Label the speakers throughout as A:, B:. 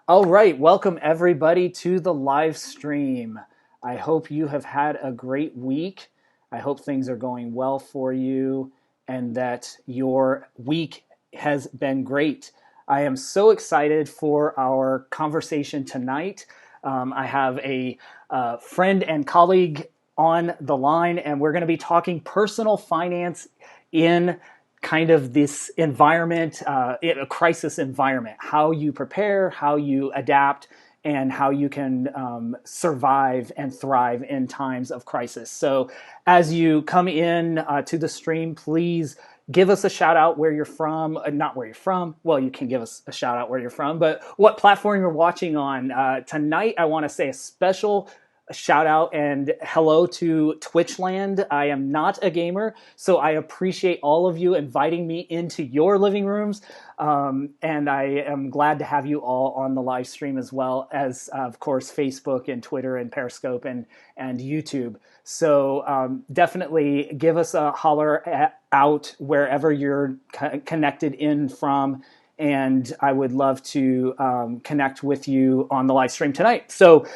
A: All right, welcome everybody to the live stream. I hope you have had a great week. I hope things are going well for you and that your week has been great. I am so excited for our conversation tonight. I have a friend and colleague on the line, and we're going to be talking personal finance in kind of this environment, a crisis environment, how you prepare, how you adapt, and how you can survive and thrive in times of crisis. So as you come in to the stream, please give us a shout out where you're from, not where you're from. Well, you can give us a shout out where you're from, but what platform you're watching on. Tonight, I want to say a special shout out and hello to Twitchland. I am not a gamer, so I appreciate all of you inviting me into your living rooms. And I am glad to have you all on the live stream as well as, of course, Facebook and Twitter and Periscope and YouTube. So definitely give us a holler out wherever you're connected in from. And I would love to connect with you on the live stream tonight. So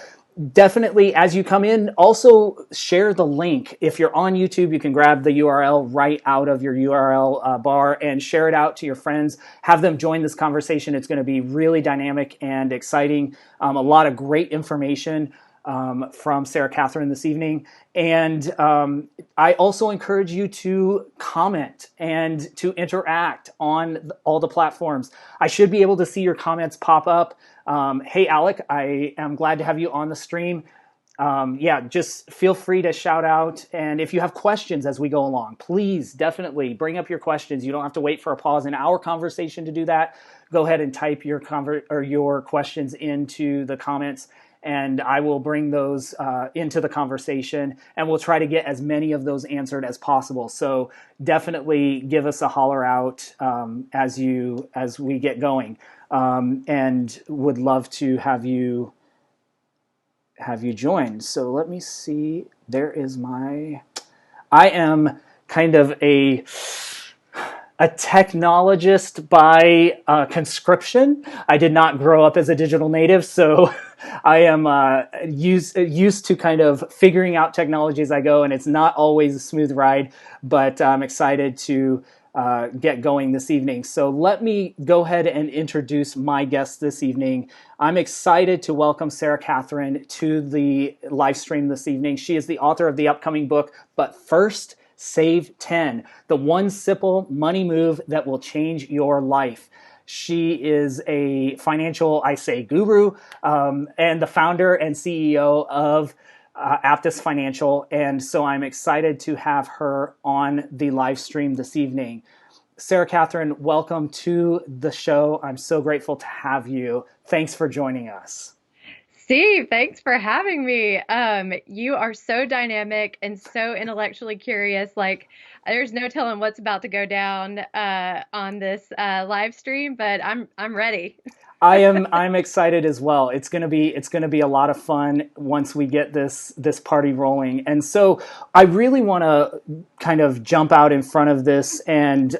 A: definitely, as you come in, also share the link. If you're on YouTube, you can grab the URL right out of your URL bar and share it out to your friends. Have them join this conversation. It's going to be really dynamic and exciting. A lot of great information from Sarah Catherine this evening. And I also encourage you to comment and to interact on all the platforms. I should be able to see your comments pop up. Hey, Alec, I am glad to have you on the stream. Just feel free to shout out. And if you have questions as we go along, please definitely bring up your questions. You don't have to wait for a pause in our conversation to do that. Go ahead and type your questions into the comments, and I will bring those into the conversation, and we'll try to get as many of those answered as possible. So definitely give us a holler out as we get going. And would love to have you join. So let me see. I am kind of a technologist by conscription. I did not grow up as a digital native, so I am used to kind of figuring out technology as I go, and it's not always a smooth ride, but I'm excited to get going this evening. So let me go ahead and introduce my guest this evening. I'm excited to welcome Sarah Catherine to the live stream this evening. She is the author of the upcoming book, But First, Save 10, the one simple money move that will change your life. She is a financial, I say, guru, and the founder and CEO of Aptus Financial. And so I'm excited to have her on the live stream this evening. Sarah Catherine, welcome to the show. I'm so grateful to have you. Thanks for joining us.
B: Steve, thanks for having me. You are so dynamic and so intellectually curious. Like, there's no telling what's about to go down on this live stream, but I'm ready.
A: I'm excited as well. It's gonna be a lot of fun once we get this party rolling. And so I really want to kind of jump out in front of this and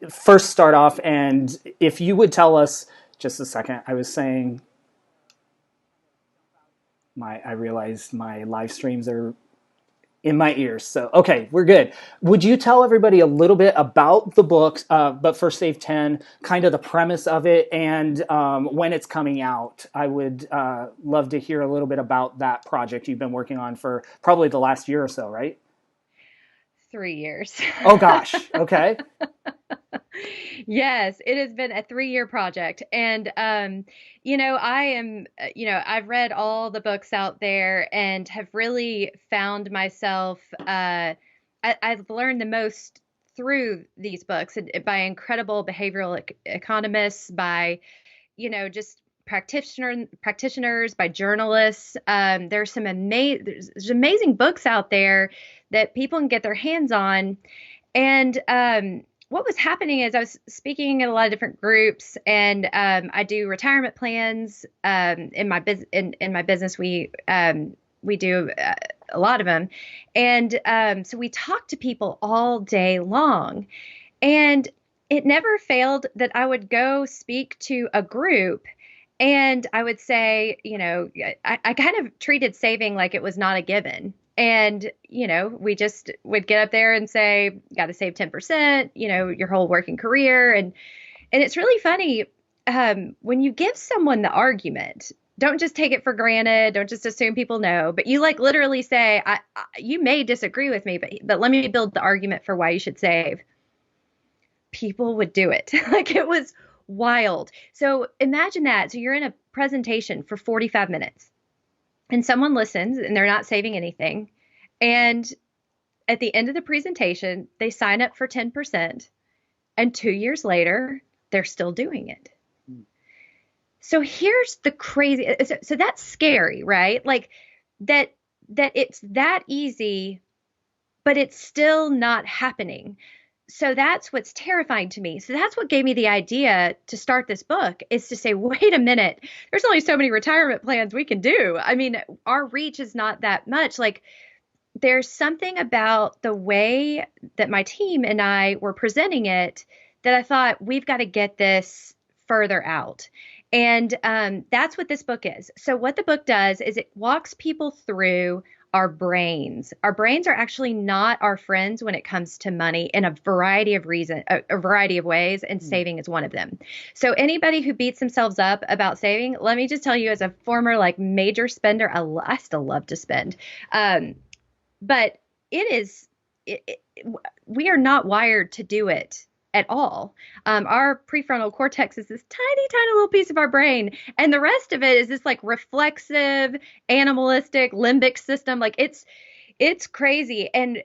A: first start off. And if you would tell us, just a second, I was saying I realized my live streams are in my ears. So, okay, we're good. Would you tell everybody a little bit about the book, But First Save 10, kind of the premise of it, and when it's coming out? I would love to hear a little bit about that project you've been working on for probably the last year or so, right?
B: 3 years.
A: Oh, gosh. Okay.
B: Yes, it has been a 3-year project. And, I've read all the books out there and have really found myself, I've learned the most through these books by incredible behavioral economists, by, just practitioners, by journalists. There's amazing books out there that people can get their hands on. And what was happening is I was speaking in a lot of different groups, and I do retirement plans in my business. We do a lot of them, and so we talk to people all day long, and it never failed that I would go speak to a group, And I would say, I kind of treated saving like it was not a given. And, we just would get up there and say, got to save 10%, your whole working career. And it's really funny when you give someone the argument, don't just take it for granted. Don't just assume people know, but you like literally say, you may disagree with me, but let me build the argument for why you should save. People would do it. Like it was wild. So imagine that. So you're in a presentation for 45 minutes and someone listens and they're not saving anything. And at the end of the presentation, they sign up for 10%. And 2 years later, they're still doing it. So here's the crazy. So that's scary, right? Like that it's that easy, but it's still not happening. So that's what's terrifying to me. So that's what gave me the idea to start this book, is to say, wait a minute, there's only so many retirement plans we can do. I mean, our reach is not that much. Like there's something about the way that my team and I were presenting it that I thought we've got to get this further out. And that's what this book is. So what the book does is it walks people through our brains. Our brains are actually not our friends when it comes to money in a variety of a variety of ways, and saving is one of them. So anybody who beats themselves up about saving, let me just tell you, as a former like major spender, I still love to spend. But we are not wired to do it at all. Our prefrontal cortex is this tiny, tiny little piece of our brain. And the rest of it is this like reflexive, animalistic limbic system. Like it's crazy. And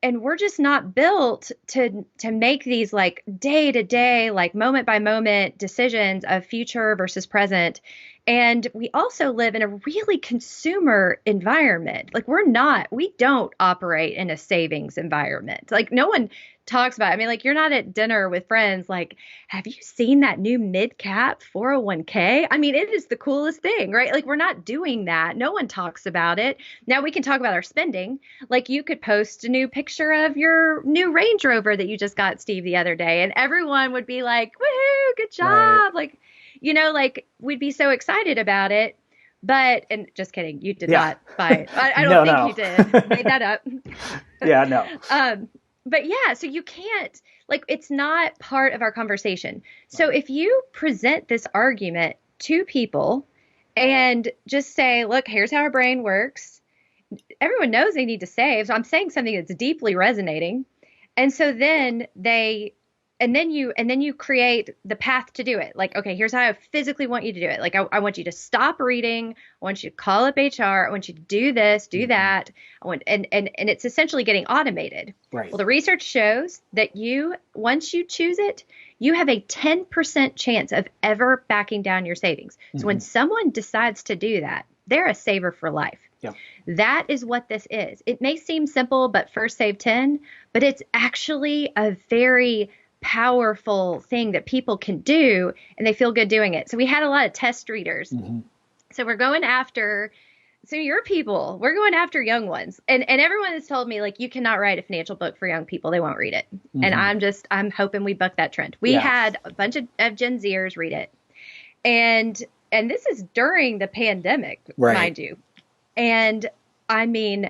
B: we're just not built to make these like day to day, like moment by moment decisions of future versus present. And we also live in a really consumer environment. Like we don't operate in a savings environment. Like no one talks about it. I mean, like you're not at dinner with friends like, have you seen that new mid-cap 401k? I mean, it is the coolest thing, right? Like we're not doing that. No one talks about it. Now we can talk about our spending. Like you could post a new picture of your new Range Rover that you just got, Steve, the other day, and everyone would be like, woohoo, good job. Right. Like, like we'd be so excited about it. But, and just kidding, you did not buy it. I don't think you did. Made that up.
A: Yeah, no.
B: But yeah, so you can't, like, it's not part of our conversation. So if you present this argument to people and just say, look, here's how our brain works. Everyone knows they need to save. So I'm saying something that's deeply resonating. And so then you create the path to do it. Like, okay, here's how I physically want you to do it. Like, I want you to stop reading. I want you to call up HR. I want you to do this, do that. And it's essentially getting automated.
A: Right.
B: Well, the research shows that once you choose it, you have a 10% chance of ever backing down your savings. So when someone decides to do that, they're a saver for life.
A: Yeah.
B: That is what this is. It may seem simple, but first save 10, but it's actually a very powerful thing that people can do, and they feel good doing it. So we had a lot of test readers. So we're going after your people. We're going after young ones. And everyone has told me, like, you cannot write a financial book for young people. They won't read it. And I'm hoping we buck that trend. We had a bunch of Gen Zers read it. And this is during the pandemic, mind you. And I mean,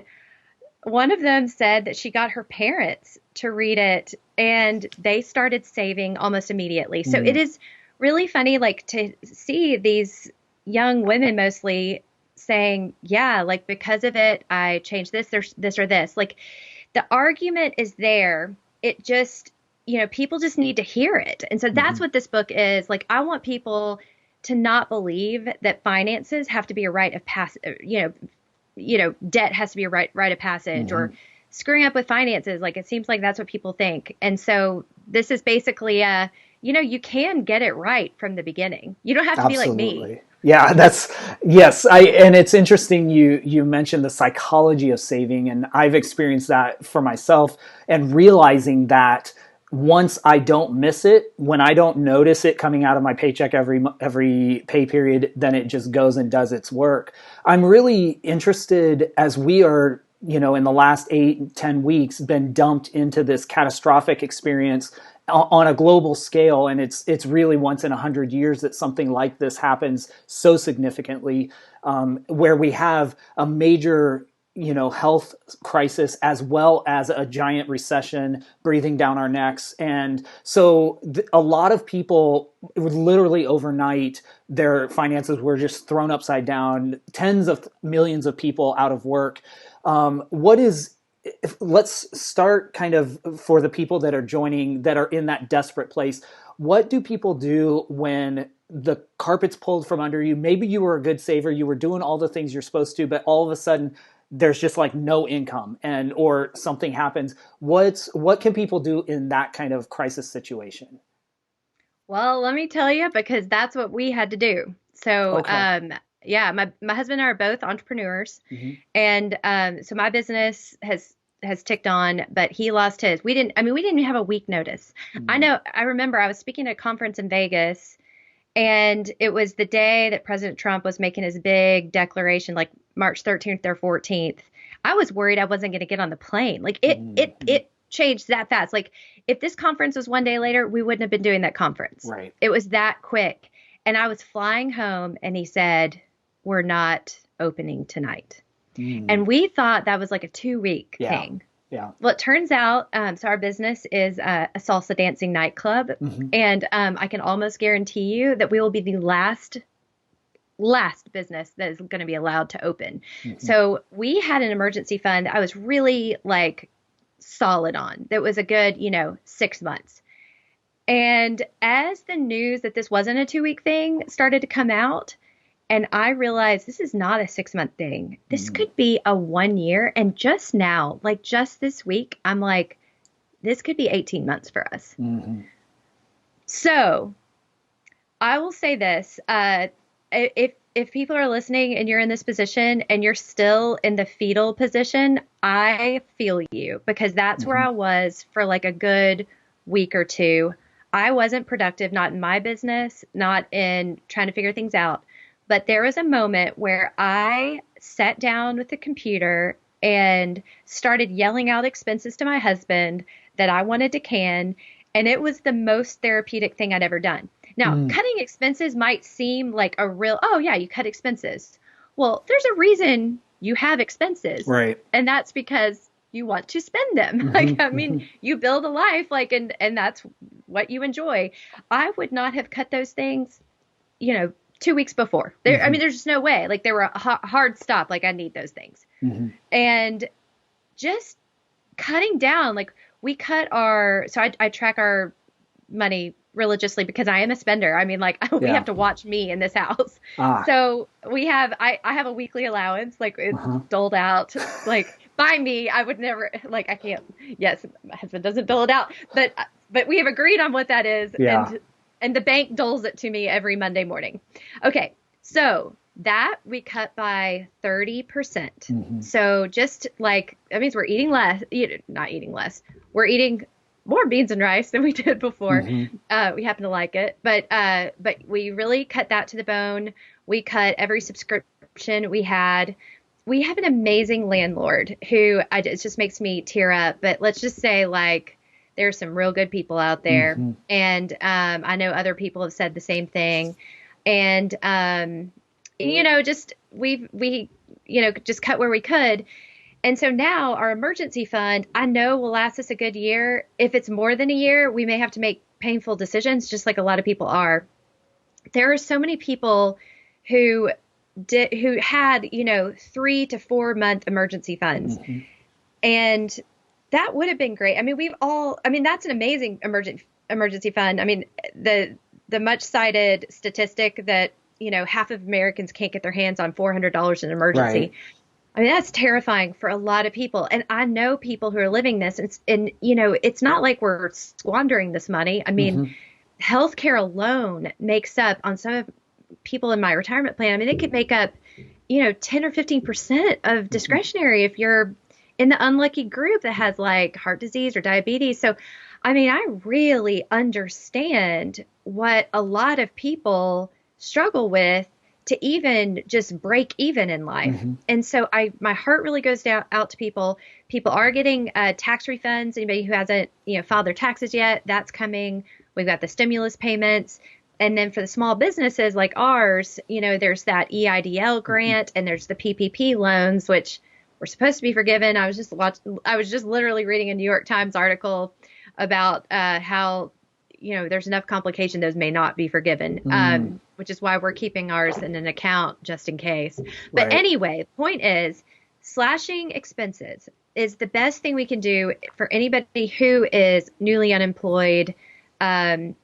B: one of them said that she got her parents to read it and they started saving almost immediately. So it is really funny, like, to see these young women mostly saying, yeah, like, because of it, I changed this, there's this or this. Like, the argument is there. It just, people just need to hear it. And so that's what this book is. Like, I want people to not believe that finances have to be a rite of passage, debt has to be a rite of passage, or screwing up with finances. Like, it seems like that's what people think. And so this is basically you can get it right from the beginning. You don't have to be like me.
A: Yeah, and it's interesting you mentioned the psychology of saving, and I've experienced that for myself, and realizing that once I don't miss it, when I don't notice it coming out of my paycheck every pay period, then it just goes and does its work. I'm really interested, as we are, in the last 8-10 weeks, been dumped into this catastrophic experience on a global scale, and it's really once in 100 years that something like this happens so significantly, where we have a major health crisis as well as a giant recession breathing down our necks. And so a lot of people, it was literally overnight, their finances were just thrown upside down, tens of millions of people out of work. Let's start kind of for the people that are joining, that are in that desperate place. What do people do when the carpet's pulled from under you? Maybe you were a good saver, you were doing all the things you're supposed to, but all of a sudden there's just like no income, or something happens. What can people do in that kind of crisis situation?
B: Well, let me tell you, because that's what we had to do. So,
A: Okay.
B: yeah, my husband and I are both entrepreneurs,
A: Mm-hmm.
B: and so my business has ticked on, but he lost his. We didn't even have a week notice.
A: Mm-hmm.
B: I remember I was speaking at a conference in Vegas, and it was the day that President Trump was making his big declaration, like March 13th or 14th. I was worried I wasn't going to get on the plane. Like it changed that fast. Like if this conference was one day later, we wouldn't have been doing that conference.
A: Right.
B: It was that quick. And I was flying home and he said, "We're not opening tonight." And we thought that was like a 2-week
A: Yeah.
B: thing.
A: Yeah.
B: Well, it turns out, so our business is a salsa dancing nightclub, and I can almost guarantee you that we will be the last business that is going to be allowed to open. So we had an emergency fund I was really like solid on. That was a good, 6 months. And as the news that this wasn't a 2-week thing started to come out, and I realized this is not a 6-month thing. This could be a 1 year. And just now, like just this week, I'm like, this could be 18 months for us. So I will say this, if people are listening and you're in this position and you're still in the fetal position, I feel you, because that's where I was for like a good week or two. I wasn't productive, not in my business, not in trying to figure things out. But there was a moment where I sat down with the computer and started yelling out expenses to my husband that I wanted to can. And it was the most therapeutic thing I'd ever done. Now, cutting expenses might seem like a real, oh yeah, you cut expenses. Well, there's a reason you have expenses.
A: Right.
B: And that's because you want to spend them. You build a life, and that's what you enjoy. I would not have cut those things, 2 weeks before. There's just no way. Like, they were a hard stop. Like, I need those things. And just cutting down, like, we cut I track our money religiously because I am a spender. We have to watch me in this house. So I have a weekly allowance, like it's doled out, like by me. I would never, like, I can't, yes, my husband doesn't dole it out, but we have agreed on what that is.
A: Yeah.
B: And the bank doles it to me every Monday morning. Okay. So that we cut by 30%. So just like, that means we're eating less, not eating less. We're eating more beans and rice than we did before. We happen to like it, but we really cut that to the bone. We cut every subscription we had. We have an amazing landlord who it just makes me tear up, but let's just say, like, there's some real good people out there. And I know other people have said the same thing. And, we just cut where we could. And so now our emergency fund, I know, will last us a good year. If it's more than a year, we may have to make painful decisions, just like a lot of people are. There are so many people who had, 3 to 4 month emergency funds. And that would have been great. That's an amazing emergency fund. The much cited statistic that, half of Americans can't get their hands on $400 in emergency.
A: Right.
B: That's terrifying for a lot of people. And I know people who are living this, and it's not like we're squandering this money. Healthcare alone makes up, on some of people in my retirement plan, it could make up, 10 or 15% of discretionary if you're in the unlucky group that has like heart disease or diabetes. So, I really understand what a lot of people struggle with to even just break even in life.
A: Mm-hmm.
B: And so my heart really goes out to people. People are getting tax refunds. Anybody who hasn't, filed their taxes yet, that's coming. We've got the stimulus payments. And then for the small businesses like ours, there's that EIDL grant and there's the PPP loans, which were supposed to be forgiven. I was just literally reading a New York Times article about how, there's enough complication those may not be forgiven, which is why we're keeping ours in an account just in case. But anyway, the point is slashing expenses is the best thing we can do for anybody who is newly unemployed. There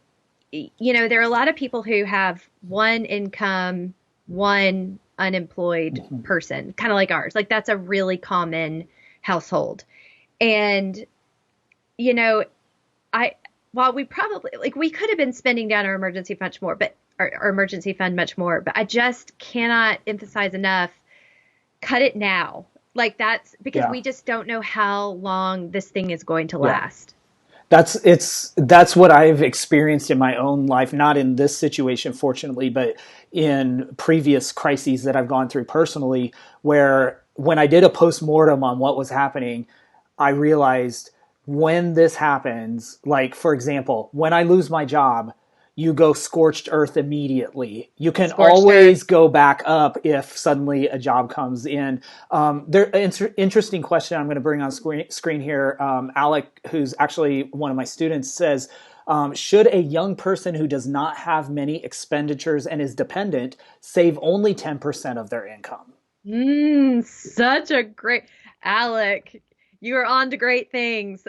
B: are a lot of people who have one income, one unemployed person, kind of like ours. Like that's a really common household. And, while we probably we could have been spending down our emergency fund much more, but I just cannot emphasize enough, cut it now. Like that's because we just don't know how long this thing is going to last.
A: That's what I've experienced in my own life, not in this situation, fortunately, but in previous crises that I've gone through personally, where when I did a postmortem on what was happening, I realized when this happens, like, for example, when I lose my job, you go scorched earth immediately. You can always go back up if suddenly a job comes in. Interesting question I'm going to bring on screen here. Alec, who's actually one of my students, says, should a young person who does not have many expenditures and is dependent save only 10% of their income?
B: Such a great, Alec, you are on to great things.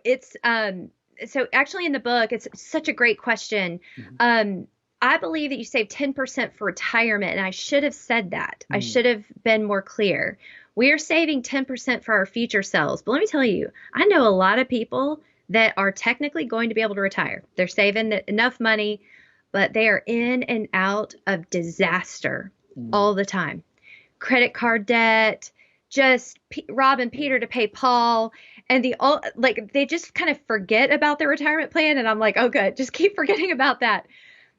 B: It's, so actually in the book, it's such a great question. I believe that you save 10% for retirement, and I should have said that. I should have been more clear. We are saving 10% for our future selves. But let me tell you, I know a lot of people that are technically going to be able to retire. They're saving enough money, but they are in and out of disaster all the time. Credit card debt, just robbing Peter to pay Paul, and they just kind of forget about their retirement plan. And I'm like, oh, good, just keep forgetting about that.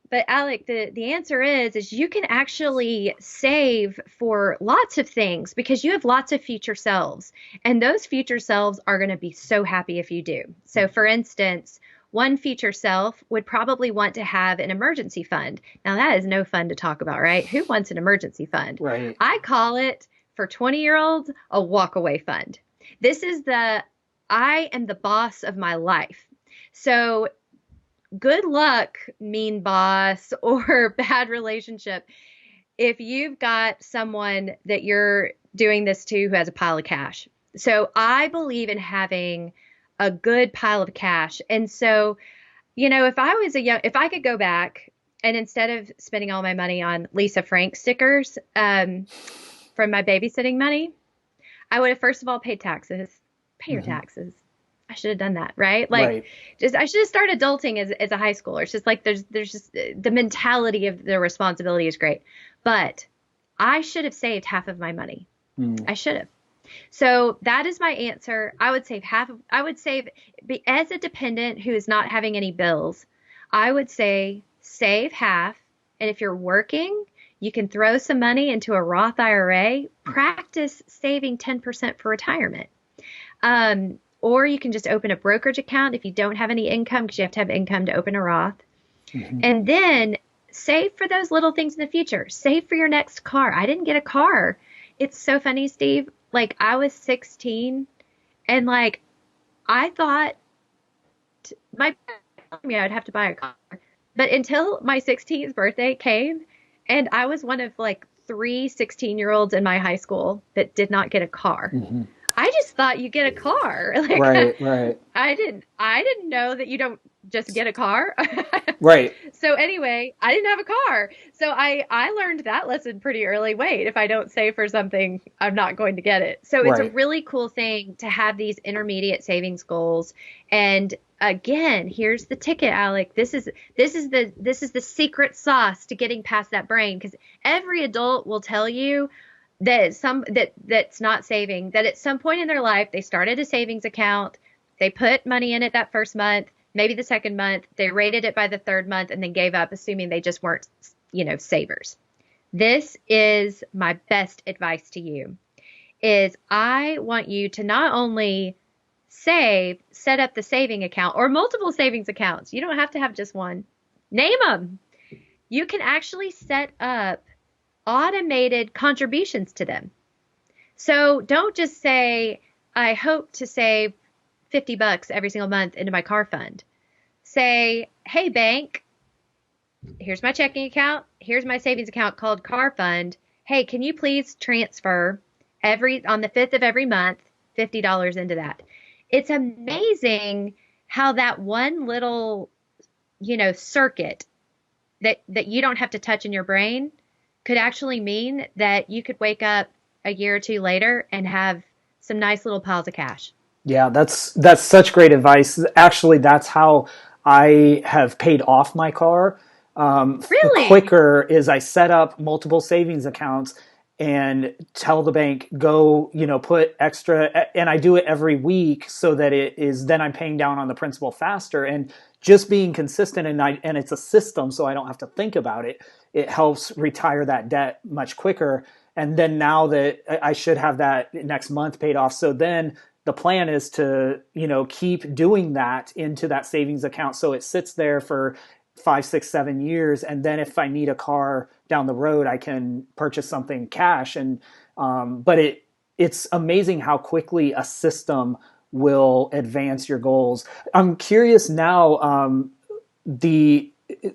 B: But Alec, the answer is you can actually save for lots of things because you have lots of future selves, and those future selves are going to be so happy if you do. So for instance, one future self would probably want to have an emergency fund. Now that is no fun to talk about, right? Who wants an emergency fund?
A: Right.
B: I call it, for 20-year-olds, a walkaway fund. This is I am the boss of my life. So good luck, mean boss or bad relationship, if you've got someone that you're doing this to who has a pile of cash. So I believe in having a good pile of cash. And so, if I could go back and instead of spending all my money on Lisa Frank stickers, from my babysitting money, I would have first of all paid taxes. Pay your taxes. I should have done that, right? I should have started adulting as a high schooler. It's just like there's just the mentality of the responsibility is great, but I should have saved half of my money. I should have. So that is my answer. I would save as a dependent who is not having any bills. I would say save half, and if you're working, you can throw some money into a Roth IRA, practice saving 10% for retirement. Or you can just open a brokerage account if you don't have any income, because you have to have income to open a Roth. And then save for those little things in the future. Save for your next car. I didn't get a car. It's so funny, Steve. I was 16 and I thought I'd have to buy a car. But until my 16th birthday came, and I was one of 3 16-year-olds in my high school that did not get a car. I just thought you get a car.
A: Right.
B: I didn't know that you don't just get a car.
A: Right.
B: So anyway, I didn't have a car. So I learned that lesson pretty early. Wait, if I don't save for something, I'm not going to get it. So it's a really cool thing to have these intermediate savings goals. And again, here's the ticket, Alec. This is the secret sauce to getting past that brain, because every adult will tell you that's not saving, that at some point in their life they started a savings account, they put money in it that first month, maybe the second month, they rated it by the third month, and then gave up, assuming they just weren't savers. This is my best advice to you, is I want you to not only set up the saving account or multiple savings accounts. You don't have to have just one. Name them. You can actually set up automated contributions to them. So don't just say, I hope to save $50 every single month into my car fund. Say, hey, bank, here's my checking account. Here's my savings account called car fund. Hey, can you please transfer on the 5th of every month, $50 into that? It's amazing how that one little, circuit that you don't have to touch in your brain could actually mean that you could wake up a year or two later and have some nice little piles of cash.
A: Yeah, that's such great advice. Actually, that's how I have paid off my car.
B: Really?
A: Quicker is I set up multiple savings accounts and tell the bank, go, put extra, and I do it every week so that then I'm paying down on the principal faster, and just being consistent, and it's a system, so I don't have to think about it. It helps retire that debt much quicker. And then now that I should have that next month paid off. So then the plan is to, keep doing that into that savings account. So it sits there for 5, 6, 7 years. And then if I need a car down the road, I can purchase something cash. But it's amazing how quickly a system will advance your goals. I'm curious now,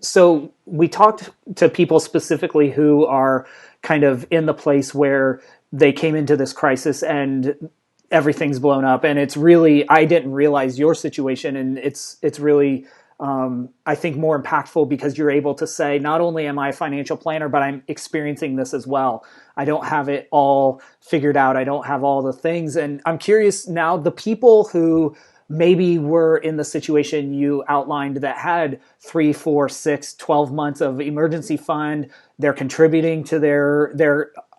A: so we talked to people specifically who are kind of in the place where they came into this crisis and everything's blown up, and it's really, I didn't realize your situation, and it's really I think more impactful because you're able to say, not only am I a financial planner, but I'm experiencing this as well. I don't have it all figured out. I don't have all the things. And I'm curious now, the people who maybe were in the situation you outlined that had 3, 4, 6, 12 months of emergency fund, they're contributing to their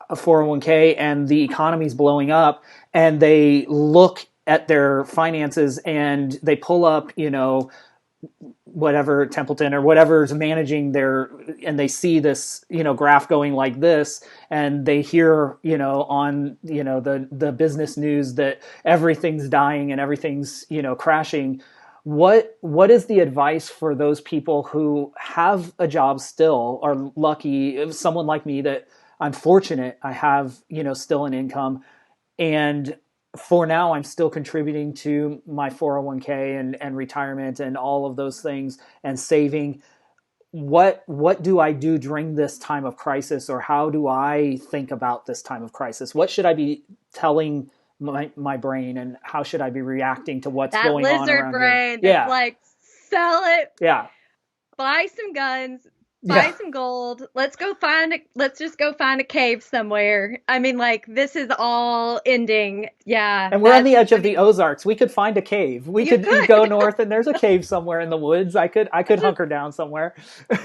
A: 401k, and the economy's blowing up, and they look at their finances and they pull up, whatever Templeton or whatever is managing and they see this, graph going like this, and they hear, on, the business news that everything's dying and everything's, crashing. What is the advice for those people who have a job still, are lucky, someone like me that I'm fortunate, I have, still an income, and for now, I'm still contributing to my 401k and retirement and all of those things and saving. What do I do during this time of crisis, or how do I think about this time of crisis? What should I be telling my brain, and how should I be reacting to what's going on around here?
B: That lizard brain that's like, sell it.
A: Yeah.
B: Buy some guns. Buy some gold. Let's just go find a cave somewhere. I mean, this is all ending. Yeah.
A: And we're on the edge of the Ozarks. We could find a cave. We could go north, and there's a cave somewhere in the woods. I could hunker down somewhere.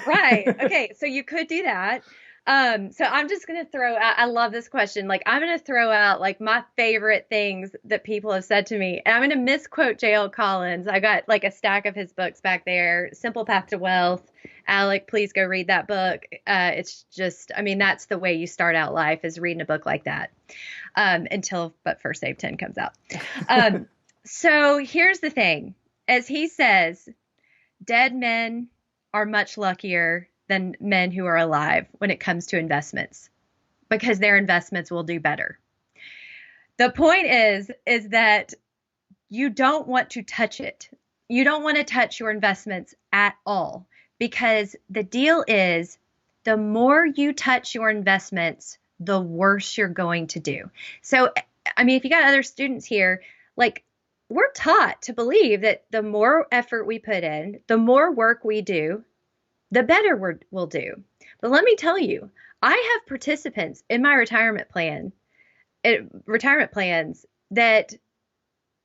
B: Right. Okay. So you could do that. So I'm just going to throw out, I love this question. I'm going to throw out my favorite things that people have said to me. And I'm going to misquote J.L. Collins. I got a stack of his books back there. Simple Path to Wealth. Alec, please go read that book. It's just, that's the way you start out life, is reading a book like that. But First Save 10 comes out. So here's the thing. As he says, dead men are much luckier than men who are alive when it comes to investments, because their investments will do better. The point is that you don't want to touch it. You don't want to touch your investments at all, because the deal is, the more you touch your investments, the worse you're going to do. So, if you got other students here, we're taught to believe that the more effort we put in, the more work we do, the better we'll do. But let me tell you, I have participants in my retirement plans that,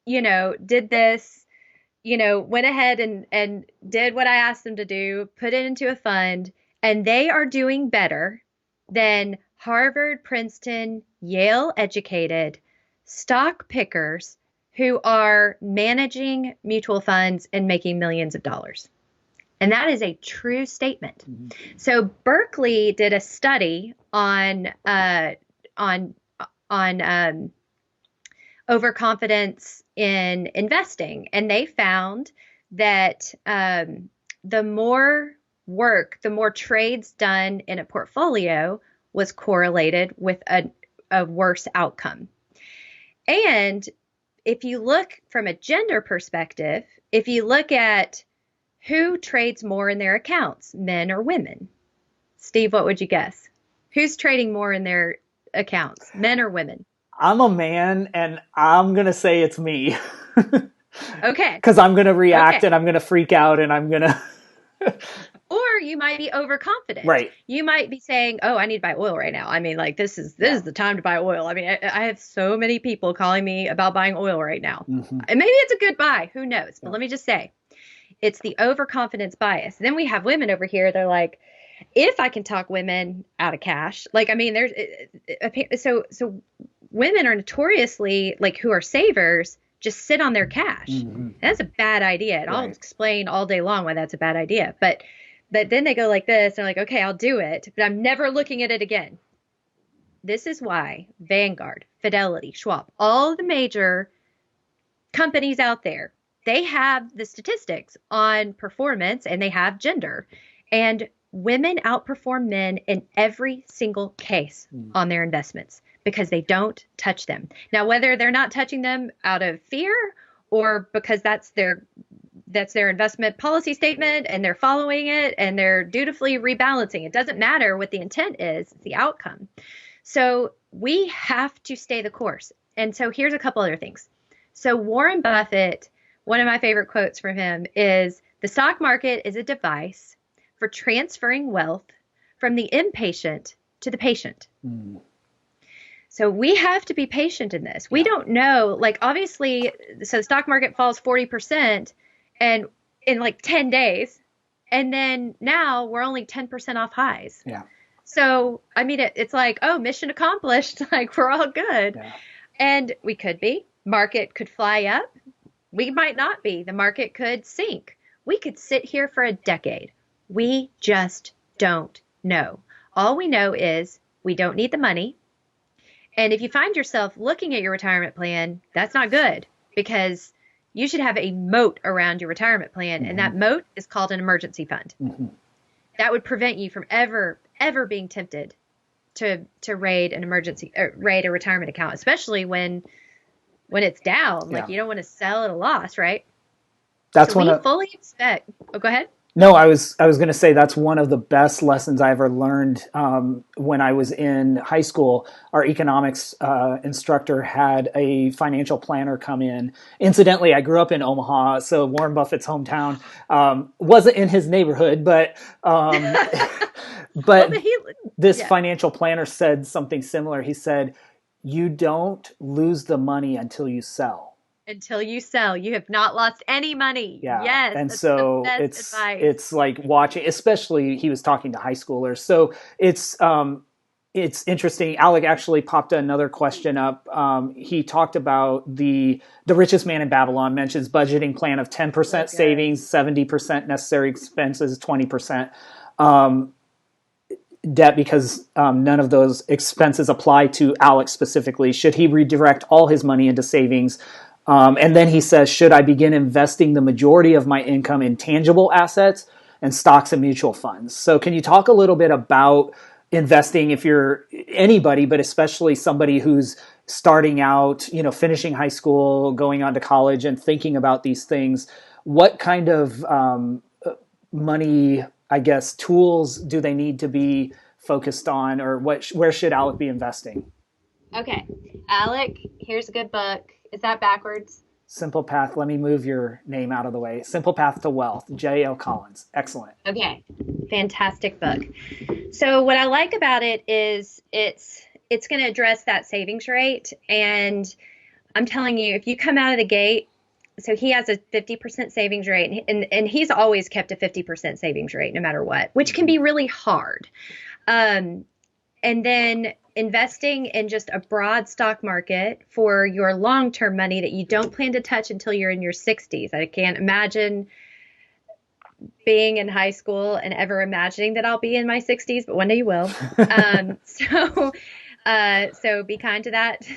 B: did this, went ahead and did what I asked them to do, put it into a fund, and they are doing better than Harvard, Princeton, Yale educated stock pickers who are managing mutual funds and making millions of dollars. And that is a true statement.
A: Mm-hmm.
B: So Berkeley did a study on overconfidence in investing, and they found that the more the more trades done in a portfolio was correlated with a worse outcome. And if you look from a gender perspective, if you look at who trades more in their accounts, men or women? Steve, what would you guess? Who's trading more in their accounts, men or women?
A: I'm a man, and I'm going to say it's me.
B: Okay.
A: Because I'm going to react
B: Okay.
A: and I'm going to freak out and I'm going to.
B: Or you might be overconfident.
A: Right.
B: You might be saying, "Oh, I need to buy oil right now." I mean, like this is the time to buy oil. I mean, I have so many people calling me about buying oil right now.
A: Mm-hmm.
B: And maybe it's a good buy. Who knows? But let me just say, it's the overconfidence bias. Then we have women over here. They're like, if I can talk women out of cash, like, I mean, so women are notoriously, like, who are savers, just sit on their cash.
A: Mm-hmm. That's
B: a bad idea. And
A: right.
B: I'll explain all day long why that's a bad idea. But then they go like this. They're like, okay, I'll do it, but I'm never looking at it again. This is why Vanguard, Fidelity, Schwab, all the major companies out there, they have the statistics on performance and they have gender. And women outperform men in every single case on their investments because they don't touch them. Now, whether they're not touching them out of fear or because that's their investment policy statement and they're following it and they're dutifully rebalancing, it doesn't matter what the intent is, it's the outcome. So we have to stay the course. And so here's a couple other things. So Warren Buffett, one of my favorite quotes from him is, "The stock market is a device for transferring wealth from the impatient to the patient." Mm. So we have to be patient in this. We don't know, like, obviously, so the stock market falls 40% and in like 10 days. And then now we're only 10% off highs. Yeah. So, I mean, it's like, oh, mission accomplished. Like, we're all good. Yeah. And we could be. Market could fly up. We might not be. The market could sink. We could sit here for a decade. We just don't know. All we know is we don't need the money. And if you find yourself looking at your retirement plan, that's not good, because you should have a moat around your retirement plan. Mm-hmm. And that moat is called an emergency fund. Mm-hmm. That would prevent you from ever being tempted to raid a retirement account, especially when it's down. Like, you don't want to sell at a loss, right? That's so we fully expect. Oh, go ahead.
A: No, I was going to say that's one of the best lessons I ever learned when I was in high school. Our economics instructor had a financial planner come in. Incidentally, I grew up in Omaha, so Warren Buffett's hometown wasn't in his neighborhood, but this financial planner said something similar. He said, "You don't lose the money until you sell."
B: Until you sell, you have not lost any money.
A: Yeah.
B: Yes.
A: And so it's like watching, especially he was talking to high schoolers. So it's interesting. Alec actually popped another question up. He talked about the richest man in Babylon mentions budgeting plan of 10% savings, 70% necessary expenses, 20% debt, because none of those expenses apply to Alec specifically. Should he redirect all his money into savings? And then he says, should I begin investing the majority of my income in tangible assets and stocks and mutual funds? So can you talk a little bit about investing if you're anybody, but especially somebody who's starting out, finishing high school, going on to college and thinking about these things? What kind of money, I guess, tools do they need to be focused on, or where should Alec be investing?
B: Okay. Alec, here's a good book. Is that backwards?
A: Simple Path. Let me move your name out of the way. Simple Path to Wealth, J.L. Collins. Excellent.
B: Okay. Fantastic book. So what I like about it is it's going to address that savings rate. And I'm telling you, if you come out of the gate, so he has a 50% savings rate, and he's always kept a 50% savings rate no matter what, which can be really hard. And then investing in just a broad stock market for your long-term money that you don't plan to touch until you're in your 60s. I can't imagine being in high school and ever imagining that I'll be in my 60s, but one day you will. So be kind to that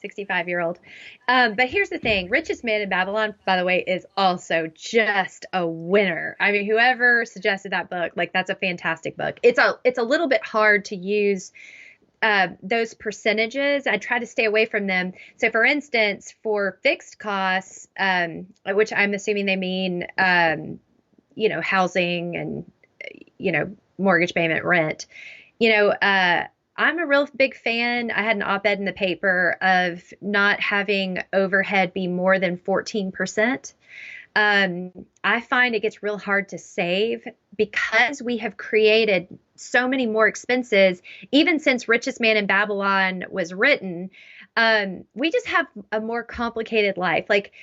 B: 65-year-old. But here's the thing. Richest Man in Babylon, by the way, is also just a winner. I mean, whoever suggested that book, like that's a fantastic book. It's a little bit hard to use those percentages. I try to stay away from them. So for instance, for fixed costs, which I'm assuming they mean, housing and, mortgage payment, rent, I'm a real big fan. I had an op-ed in the paper of not having overhead be more than 14%. I find it gets real hard to save because we have created so many more expenses. Even since Richest Man in Babylon was written, we just have a more complicated life. Like,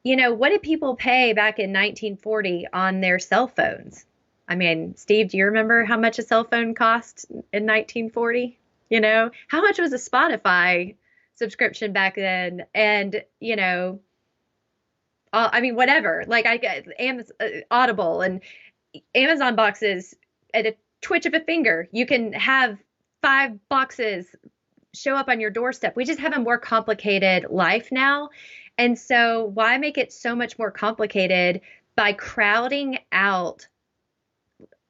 B: what did people pay back in 1940 on their cell phones? I mean, Steve, do you remember how much a cell phone cost in 1940? How much was a Spotify subscription back then? And, whatever. Like I get Amazon, Audible and Amazon boxes at a twitch of a finger. You can have 5 boxes show up on your doorstep. We just have a more complicated life now. And so why make it so much more complicated by crowding out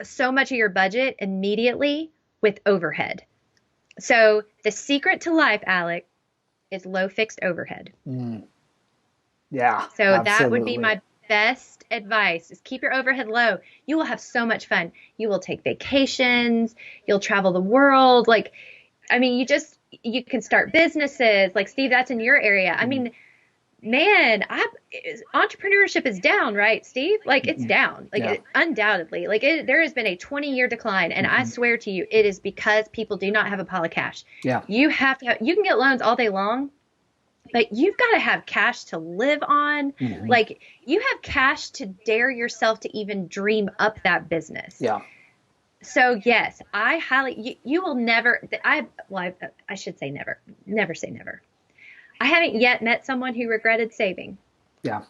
B: so much of your budget immediately with overhead? So the secret to life, Alec, is low fixed overhead.
A: Yeah.
B: So
A: absolutely.
B: That would be my best advice, is keep your overhead low. You will have so much fun. You will take vacations. You'll travel the world. You can start businesses. Like Steve, that's in your area. I mean, man, entrepreneurship is down, right, Steve? Like it's down, undoubtedly. There has been a 20-year decline, and I swear to you, it is because people do not have a pile of cash.
A: Yeah,
B: you can get loans all day long, but you've got to have cash to live on. Like you have cash to dare yourself to even dream up that business.
A: Yeah.
B: So yes, I highly, you will never. I should say never say never. I haven't yet met someone who regretted saving.
A: Yeah.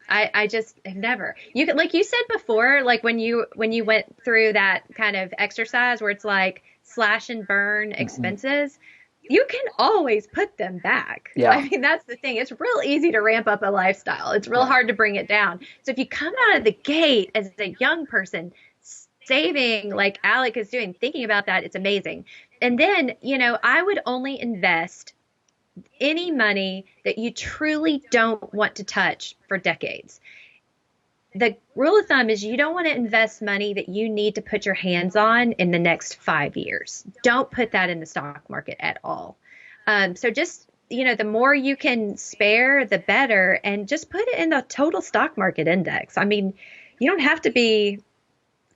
B: I just have never. You could, like you said before, like when you went through that kind of exercise where it's like slash and burn expenses, you can always put them back.
A: Yeah.
B: I mean, that's the thing. It's real easy to ramp up a lifestyle. It's real hard to bring it down. So if you come out of the gate as a young person, saving like Alec is doing, thinking about that, it's amazing. And then, I would only invest any money that you truly don't want to touch for decades. The rule of thumb is you don't want to invest money that you need to put your hands on in the next 5 years. Don't put that in the stock market at all. So just, the more you can spare, the better, and just put it in the total stock market index. I mean, you don't have to be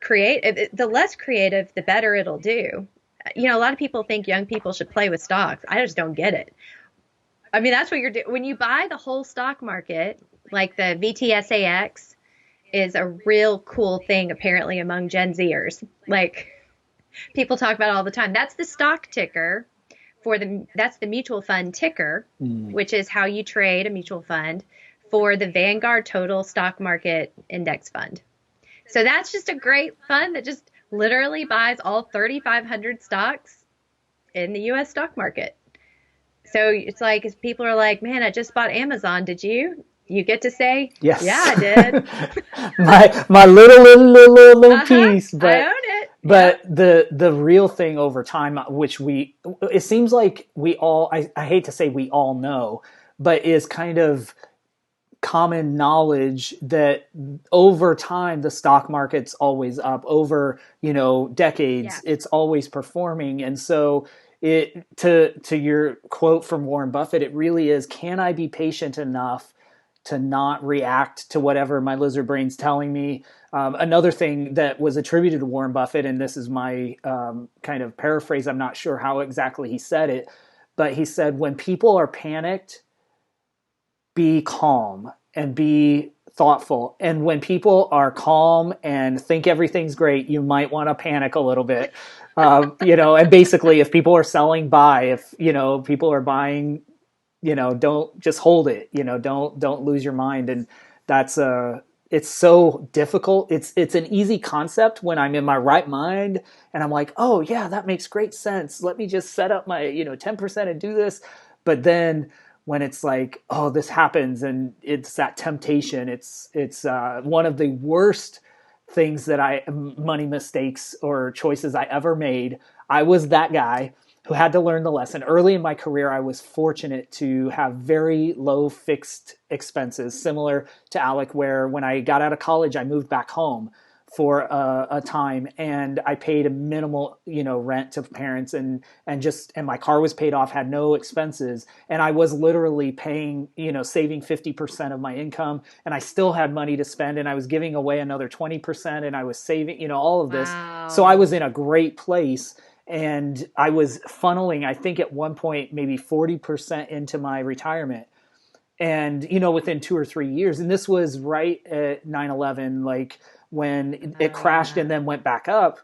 B: creative. The less creative, the better it'll do. A lot of people think young people should play with stocks. I just don't get it. I mean, that's what you're doing. When you buy the whole stock market, like the VTSAX is a real cool thing, apparently, among Gen Zers. Like, people talk about it all the time. That's the stock ticker that's the mutual fund ticker, which is how you trade a mutual fund for the Vanguard Total Stock Market Index Fund. So that's just a great fund that just literally buys all 3,500 stocks in the U.S. stock market. So it's like, as people are like, man, I just bought Amazon. Did you? You get to say,
A: yes.
B: Yeah, I did.
A: my little piece, but
B: I own it.
A: But the real thing over time, which it seems like we all, I hate to say we all know, but is kind of common knowledge that over time the stock market's always up. Over decades, it's always performing. And so to your quote from Warren Buffett, it really is, can I be patient enough to not react to whatever my lizard brain's telling me? Another thing that was attributed to Warren Buffett, and this is my kind of paraphrase, I'm not sure how exactly he said it, but he said, when people are panicked, be calm and be thoughtful. And when people are calm and think everything's great, you might want to panic a little bit. And basically if people are selling, buy. If, people are buying, don't just hold it, don't lose your mind. And that's it's so difficult. It's an easy concept when I'm in my right mind and I'm like, oh yeah, that makes great sense. Let me just set up my 10% and do this. But then when it's like, oh, this happens and it's that temptation. It's one of the worst things that money mistakes or choices I ever made. I was that guy who had to learn the lesson. Early in my career, I was fortunate to have very low fixed expenses, similar to Alec, where when I got out of college, I moved back home for a time and I paid a minimal, rent to parents and my car was paid off, had no expenses. And I was literally paying, saving 50% of my income, and I still had money to spend, and I was giving away another 20%, and I was saving, all of this. So I was
B: Wow.
A: in a great place, and I was funneling, I think at one point, maybe 40% into my retirement. And, within 2 or 3 years, and this was right at 9/11, like when it
B: Oh
A: crashed
B: yeah.
A: and then went back up.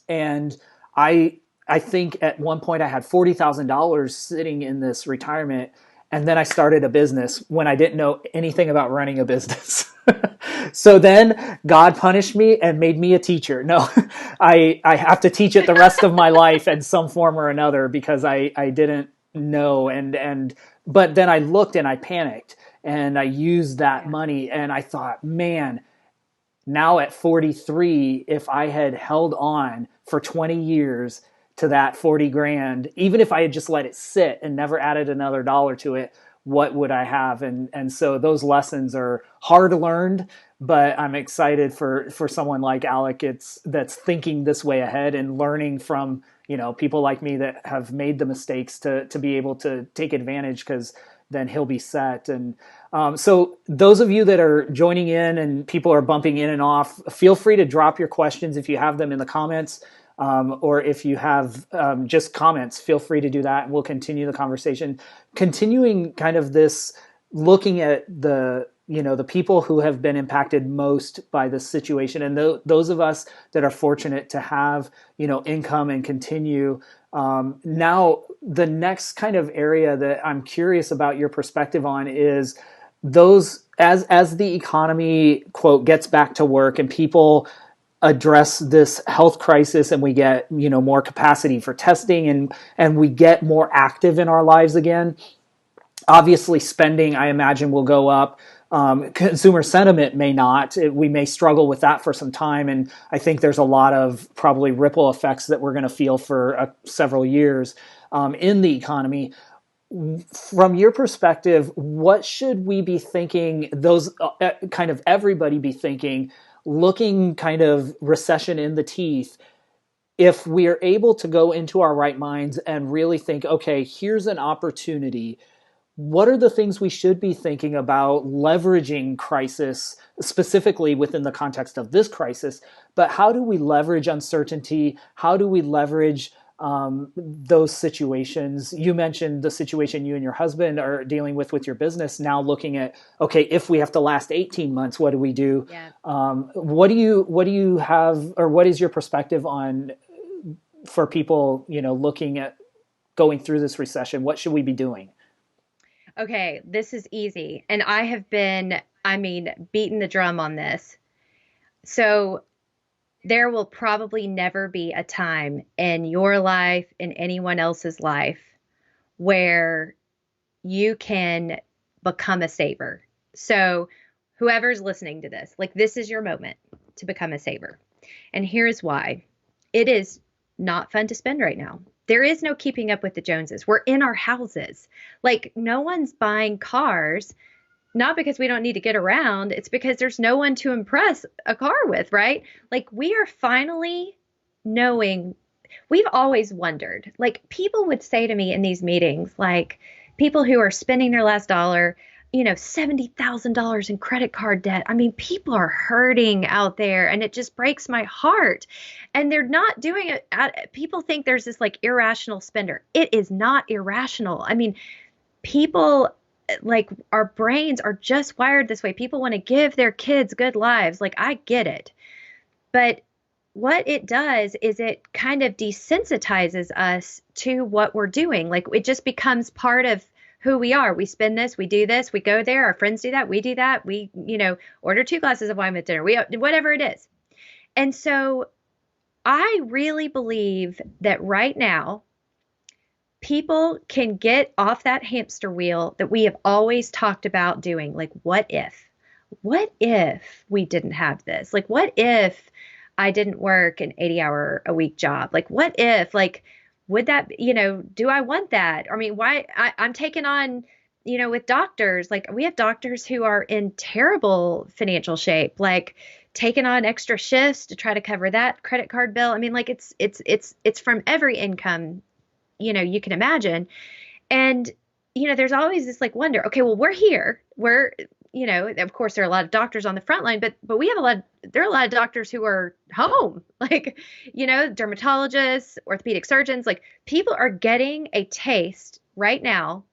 A: And I, I think at one point I had $40,000 sitting in this retirement. And then I started a business when I didn't know anything about running a business. So then God punished me and made me a teacher. No, I have to teach it the rest of my life in some form or another because I didn't know. But then I looked and I panicked and I used that
B: Yeah.
A: money and I thought, man, now at 43, if I had held on for 20 years to that 40 grand, even if I had just let it sit and never added another dollar to it, what would I have? And so those lessons are hard learned, but I'm excited for someone like Alec that's thinking this way ahead and learning from, people like me that have made the mistakes to be able to take advantage, because then he'll be set. And so those of you that are joining in and people are bumping in and off, feel free to drop your questions if you have them in the comments, or if you have just comments, feel free to do that, and we'll continue the conversation. Continuing kind of this, looking at the people who have been impacted most by this situation, and those of us that are fortunate to have income and continue. Now, the next kind of area that I'm curious about your perspective on is those, as the economy, quote, gets back to work and people address this health crisis and we get more capacity for testing and we get more active in our lives again. Obviously spending, I imagine, will go up. Consumer sentiment may not. We may struggle with that for some time, and I think there's a lot of probably ripple effects that we're going to feel for several years in the economy. From your perspective, what should we be thinking, those kind of everybody be thinking, looking kind of recession in the teeth, if we are able to go into our right minds and really think, okay, here's an opportunity. What are the things we should be thinking about leveraging crisis, specifically within the context of this crisis? But how do we leverage uncertainty? How do we leverage those situations? You mentioned the situation you and your husband are dealing with your business. Now looking at, okay, if we have to last 18 months, what do we do?
B: Yeah.
A: What do you have, or what is your perspective on, for people looking at going through this recession? What should we be doing?
B: Okay, this is easy. And I have been, beating the drum on this. So there will probably never be a time in your life, in anyone else's life, where you can become a saver. So whoever's listening to this, like this is your moment to become a saver. And here's why. It is not fun to spend right now. There is no keeping up with the Joneses. We're in our houses. Like no one's buying cars, not because we don't need to get around, it's because there's no one to impress a car with, right? Like we are finally knowing. We've always wondered. Like people would say to me in these meetings, like people who are spending their last dollar, $70,000 in credit card debt. I mean, people are hurting out there and it just breaks my heart. And they're not doing it. People think there's this like irrational spender. It is not irrational. I mean, people, like our brains are just wired this way. People want to give their kids good lives. Like I get it. But what it does is it kind of desensitizes us to what we're doing. Like it just becomes part of who we are. We spend this, we do this, we go there, our friends do that, we do that, we, order 2 glasses of wine with dinner, we, whatever it is. And so I really believe that right now, people can get off that hamster wheel that we have always talked about doing. Like, what if? What if we didn't have this? Like, what if I didn't work an 80-hour-a-week job? Like, what if, like, would that, do I want that? I mean, why I'm taking on, with doctors, like we have doctors who are in terrible financial shape, like taking on extra shifts to try to cover that credit card bill. I mean, like it's from every income, you can imagine. And, there's always this like wonder, okay, well, we're here. Of course there are a lot of doctors on the front line, but there are a lot of doctors who are home, like, dermatologists, orthopedic surgeons, like people are getting a taste right now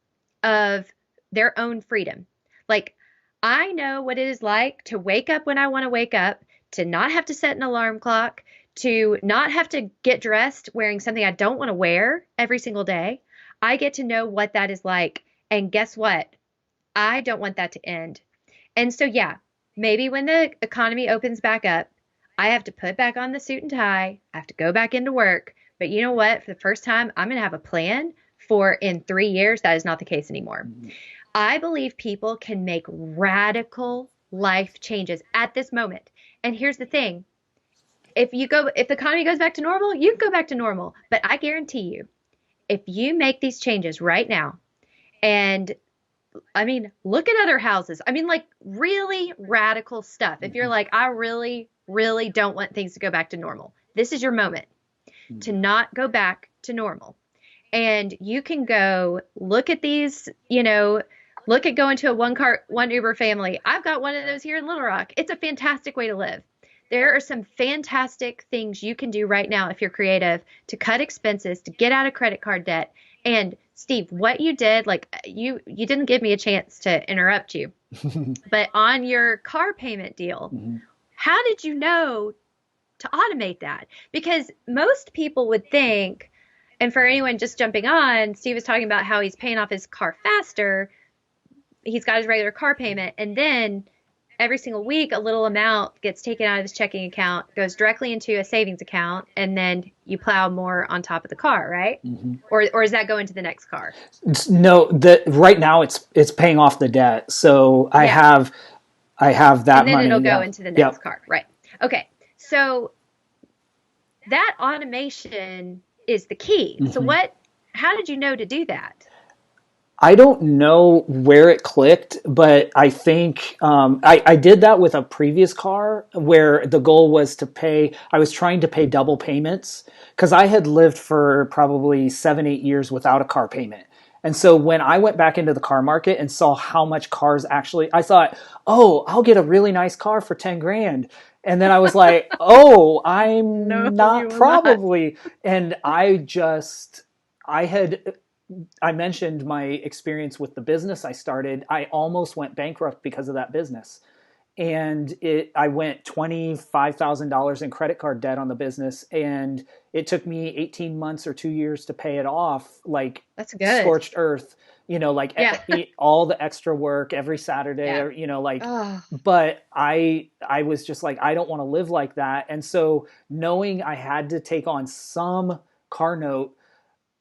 B: of their own freedom. Like, I know what it is like to wake up when I want to wake up, to not have to set an alarm clock, to not have to get dressed wearing something I don't want to wear every single day. I get to know what that is like. And guess what? I don't want that to end. And so, yeah, maybe when the economy opens back up, I have to put back on the suit and tie. I have to go back into work. But you know what? For the first time, I'm going to have a plan for in 3 years. That is not the case anymore. Mm-hmm. I believe people can make radical life changes at this moment. And here's the thing. If the economy goes back to normal, you can go back to normal. But I guarantee you, if you make these changes right now, and I mean, look at other houses. I mean, like really radical stuff. If you're like, I really, really don't want things to go back to normal, this is your moment to not go back to normal. And you can go look at these, look at going to a one Uber family. I've got one of those here in Little Rock. It's a fantastic way to live. There are some fantastic things you can do right now if you're creative to cut expenses, to get out of credit card debt. And Steve, what you did, like you didn't give me a chance to interrupt you, but on your car payment deal, how did you know to automate that? Because most people would think, and for anyone just jumping on, Steve was talking about how he's paying off his car faster. He's got his regular car payment, and then every single week, a little amount gets taken out of his checking account, goes directly into a savings account, and then you plow more on top of the car, right? Mm-hmm. Or does that go into the next car?
A: No, right now it's paying off the debt. So I have that
B: and then
A: money.
B: It'll go into the next car, right? Okay, so that automation is the key. Mm-hmm. So how did you know to do that?
A: I don't know where it clicked, but I think I did that with a previous car where the goal was I was trying to pay double payments because I had lived for probably 7-8 years without a car payment. And so when I went back into the car market and saw how much cars actually, I thought, oh, I'll get a really nice car for 10 grand. And then I was like, oh, I'm not probably. And I mentioned my experience with the business I started. I almost went bankrupt because of that business. And I went $25,000 in credit card debt on the business. And it took me 18 months or 2 years to pay it off, like
B: that's good.
A: Scorched earth, all the extra work every Saturday, but I was just like, I don't want to live like that. And so knowing I had to take on some car note,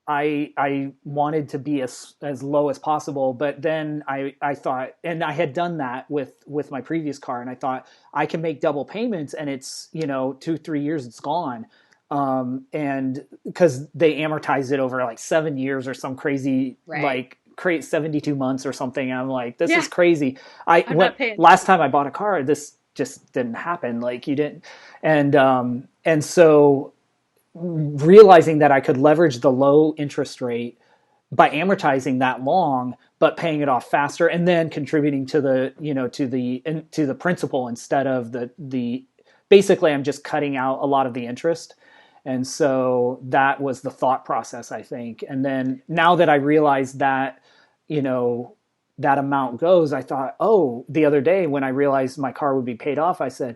A: I wanted to be as low as possible, but then I thought, and I had done that with my previous car, and I thought I can make double payments, and it's 2-3 years it's gone, and because they amortize it over like 7 years or some crazy like 72 months or something. And I'm like, this is crazy. Last time I bought a car, this just didn't happen. Like you didn't, and so realizing that I could leverage the low interest rate by amortizing that long, but paying it off faster, and then contributing to the to the principal instead of the basically I'm just cutting out a lot of the interest. And so that was the thought process, I think. And then now that I realized that that amount goes, I thought, oh, the other day when I realized my car would be paid off, I said,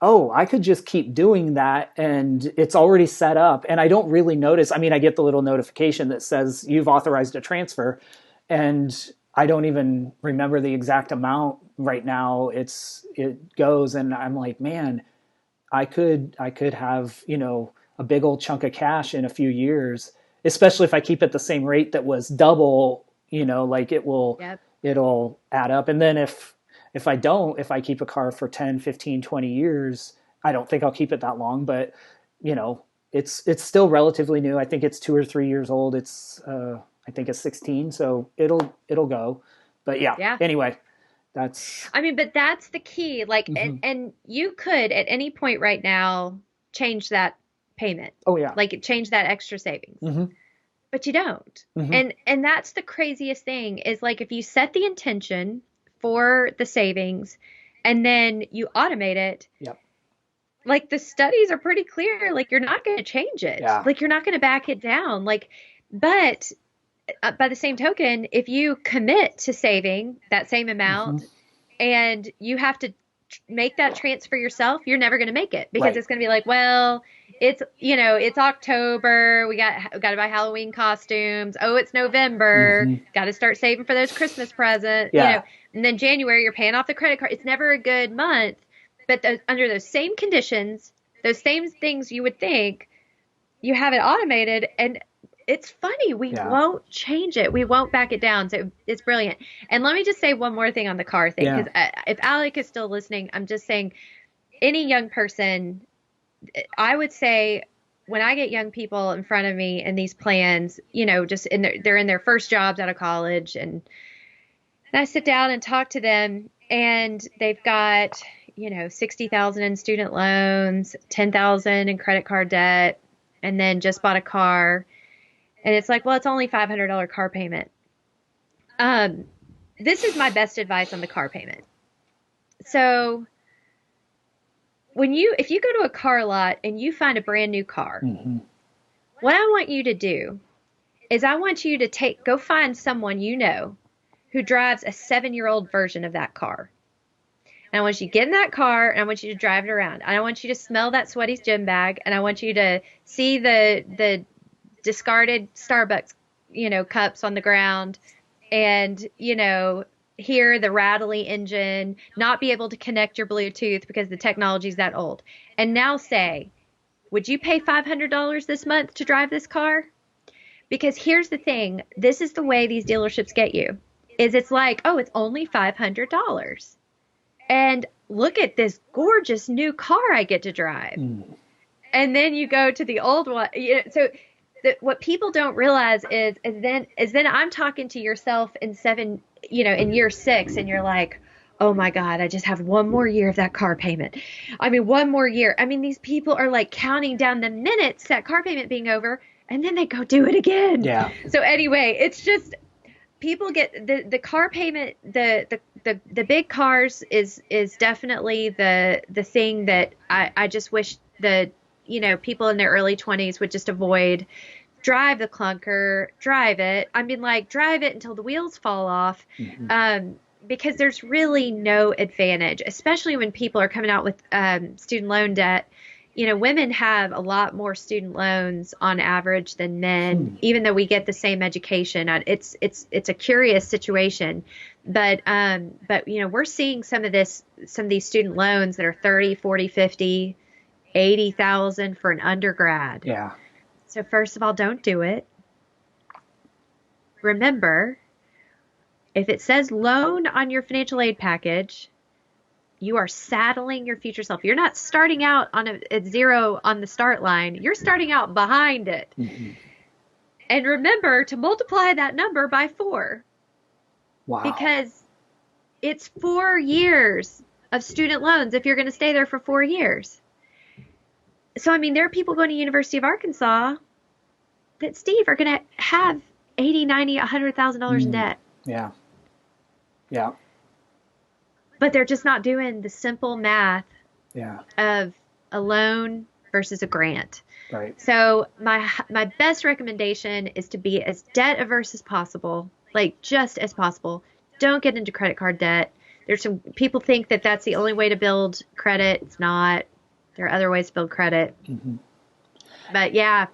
A: oh, I could just keep doing that, and it's already set up, and I don't really notice. I mean, I get the little notification that says you've authorized a transfer, and I don't even remember the exact amount right now. It goes, and I'm like, man, I could have, a big old chunk of cash in a few years, especially if I keep it the same rate that was double, like
B: Yep.
A: it'll add up. And then if if I keep a car for 10, 15, 20 years, I don't think I'll keep it that long, but it's still relatively new. I think it's 2 or 3 years old. I think it's 16, so it'll go. But yeah,
B: Yeah.
A: anyway, that's
B: I mean, but that's the key. Like,
A: mm-hmm.
B: and you could at any point right now change that payment.
A: Oh yeah.
B: Like change that extra savings.
A: Mm-hmm.
B: But you don't.
A: Mm-hmm.
B: And that's the craziest thing is like if you set the intention for the savings and then you automate it.
A: Yep.
B: Like the studies are pretty clear. Like you're not going to change it.
A: Yeah.
B: Like you're not going to back it down. Like, but by the same token, if you commit to saving that same amount and you have to make that transfer yourself, you're never going to make it because
A: Right.
B: it's going to be like, well, it's, it's October. We got to buy Halloween costumes. Oh, it's November. Got to start saving for those Christmas presents.
A: Yeah.
B: And then January, you're paying off the credit card. It's never a good month. But under those same conditions, those same things you would think, you have it automated, and it's funny. We won't change it. We won't back it down. So it's brilliant. And let me just say one more thing on the car thing, because if Alec is still listening, I'm just saying any young person, I would say when I get young people in front of me in these plans, just they're in their first jobs out of college, and I sit down and talk to them, and they've got 60,000 in student loans, 10,000 in credit card debt, and then just bought a car. And it's like, well, it's only $500 car payment. This is my best advice on the car payment. So if you go to a car lot and you find a brand new car, what I want you to do is I want you to go find someone who drives a 7-year-old version of that car. And I want you to get in that car, and I want you to drive it around. And I want you to smell that sweaty gym bag, and I want you to see the discarded Starbucks, cups on the ground, and, hear the rattly engine, not be able to connect your Bluetooth because the technology's that old. And now say, would you pay $500 this month to drive this car? Because here's the thing. This is the way these dealerships get you. It's like, oh, it's only $500. And look at this gorgeous new car I get to drive. And then you go to the old one. So what people don't realize is then I'm talking to yourself in year 6, and you're like, oh my God, I just have one more year of that car payment. I mean, one more year. I mean, these people are like counting down the minutes that car payment being over, and then they go do it again.
A: Yeah.
B: So anyway, it's just people get the car payment, the big cars is definitely the thing that I just wish that people in their early 20s would just avoid. Drive the clunker, drive it. I mean, like, drive it until the wheels fall off, because there's really no advantage, especially when people are coming out with student loan debt. Women have a lot more student loans on average than men, even though we get the same education. It's a curious situation, but we're seeing some of these student loans that are 30, 40, 50, 80,000 for an undergrad.
A: Yeah.
B: So first of all, don't do it. Remember, if it says loan on your financial aid package, you are saddling your future self. You're not starting out at zero on the start line. You're starting out behind it. And remember to multiply that number by 4.
A: Wow.
B: Because it's 4 years of student loans if you're going to stay there for 4 years. So, I mean, there are people going to University of Arkansas that, Steve, are going to have $80,000, $90,000, $100,000 in debt.
A: Yeah. Yeah.
B: But they're just not doing the simple math of a loan versus a grant.
A: Right.
B: So my best recommendation is to be as debt averse as possible, like just as possible. Don't get into credit card debt. There's some people think that that's the only way to build credit. It's not. There are other ways to build credit. But yeah.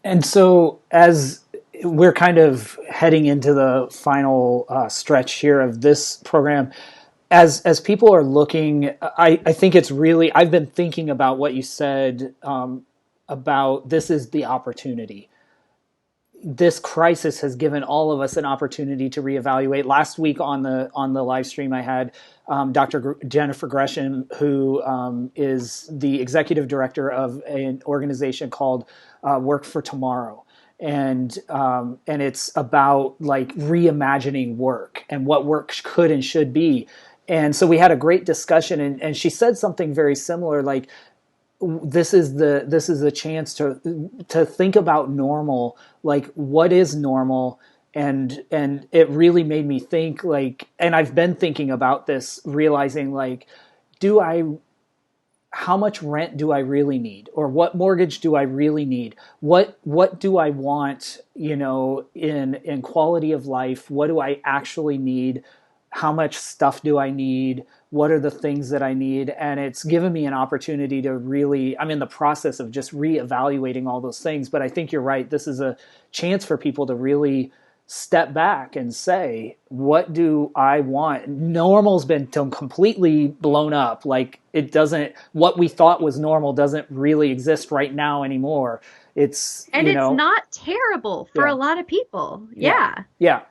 A: And so as we're kind of heading into the final stretch here of this program, as people are looking, I think it's really, I've been thinking about what you said about this is the opportunity. This crisis has given all of us an opportunity to reevaluate. Last week on the live stream, I had Dr. Jennifer Gresham, who is the executive director of an organization called Work for Tomorrow, and it's about like reimagining work and what work could and should be. And so we had a great discussion, and she said something very similar, like this is a chance to think about normal, like what is normal. And it really made me think, like, and I've been thinking about this, realizing like, do I how much rent do I really need, or what mortgage do I really need, what do I want, in quality of life, what do I actually need, how much stuff do I need, what are the things that I need. And it's given me an opportunity to really, I'm in the process of just reevaluating all those things. But I think you're right, this is a chance for people to really step back and say, what do I want? Normal's been completely blown up. Like, it doesn't, what we thought was normal doesn't really exist right now anymore. It's
B: not terrible for a lot of people. Yeah.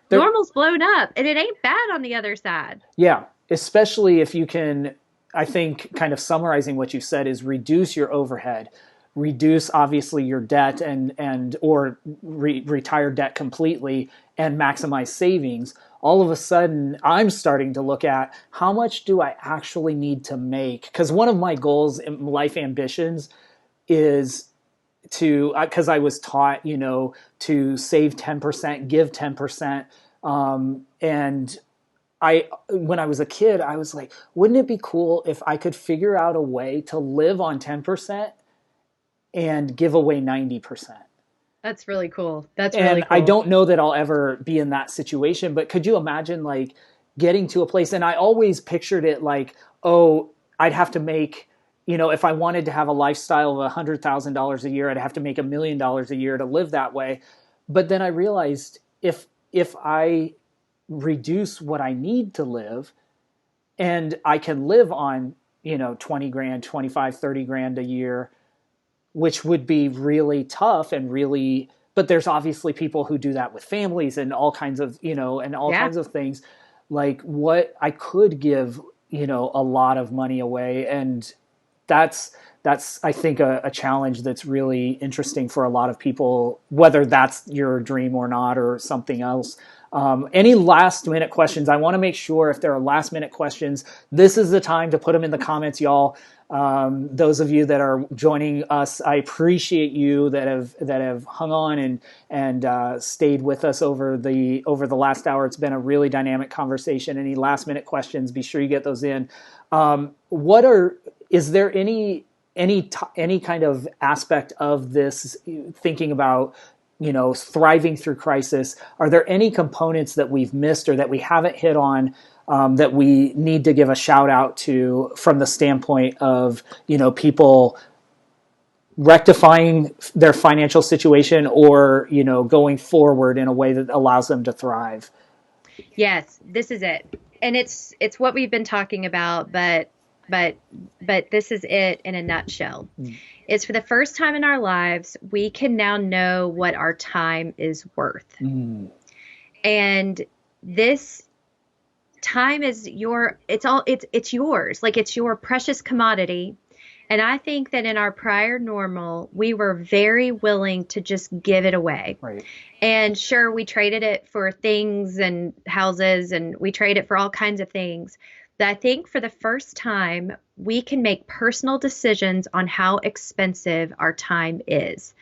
B: Normal's blown up, and it ain't bad on the other side.
A: Yeah. Especially if you can, I think, kind of summarizing what you said, is reduce your overhead, reduce obviously your debt or retire debt completely, and maximize savings. All of a sudden, I'm starting to look at how much do I actually need to make? Because one of my goals in life ambitions is to, because I was taught, to save 10%, give 10%. And when I was a kid, I was like, wouldn't it be cool if I could figure out a way to live on 10% and give away 90%?
B: That's really cool. That's
A: and
B: really cool.
A: I don't know that I'll ever be in that situation, but could you imagine like getting to a place? And I always pictured it like, oh, I'd have to make, if I wanted to have a lifestyle of $100,000 a year, I'd have to make $1 million a year to live that way. But then I realized if I reduce what I need to live, and I can live on, 20 grand, 25, 30 grand a year, which would be really tough and really, but there's obviously people who do that with families and all kinds of, kinds of things, like what I could give, a lot of money away. And that's I think a challenge that's really interesting for a lot of people, whether that's your dream or not, or something else. Any last minute questions? I want to make sure if there are last minute questions, this is the time to put them in the comments, y'all. Those of you that are joining us, I appreciate you that have hung on and stayed with us over the last hour. It's been a really dynamic conversation. Any last minute questions, be sure you get those in. Is there any kind of aspect of this, thinking about, thriving through crisis? Are there any components that we've missed or that we haven't hit on, that we need to give a shout out to, from the standpoint of, people rectifying their financial situation, or, going forward in a way that allows them to thrive?
B: Yes, this is it. And it's what we've been talking about, but this is it in a nutshell. It's for the first time in our lives, we can now know what our time is worth. And this time is it's yours. Like, it's your precious commodity. And I think that in our prior normal, we were very willing to just give it away.
A: Right.
B: And sure, we traded it for things and houses, and we trade it for all kinds of things. But I think for the first time, we can make personal decisions on how expensive our time is.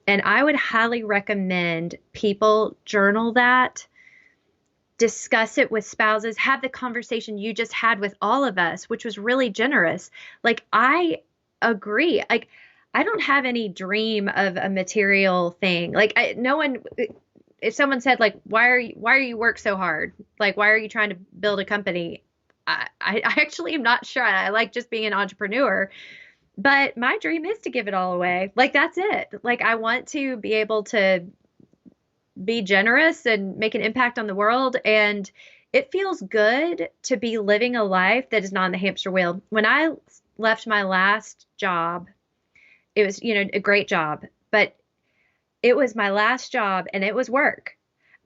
B: And I would highly recommend people journal that, discuss it with spouses, have the conversation you just had with all of us, which was really generous. Like, I agree. Like, I don't have any dream of a material thing. Like, no one, if someone said, like, why are you work so hard? Like, why are you trying to build a company? I actually am not sure. I like just being an entrepreneur, but my dream is to give it all away. Like, that's it. Like, I want to be able to be generous and make an impact on the world. And it feels good to be living a life that is not on the hamster wheel. When I left my last job, it was, a great job, but it was my last job and it was work.